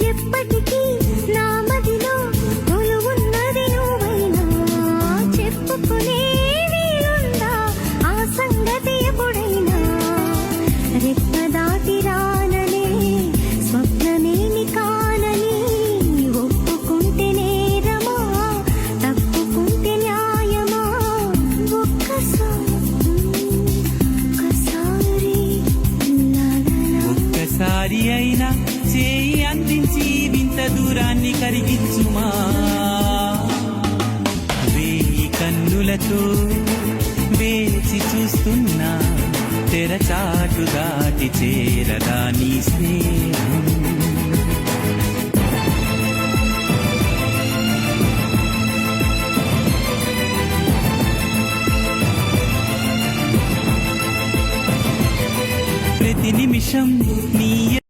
ఎప్పటికీ నా మదిలో కొలువున్నది నువ్వైనా చెప్పుకునే వీలుందా ఆ సంగతి ఎప్పుడైనా రెప్ప దాటి రాననే స్వప్నమేమి కానని ఒప్పుకుంటే నేరమా తప్పుకుంటే న్యాయమా ఒక్కసారి అయినా చేయి అందించి వింత దూరాన్ని కరిగించుమా వేయి కన్నులతో వేచి చూస్తున్నా తెరచాటు దాటి చేరదా నీ స్నేహం ప్రతి నిమిషం నీ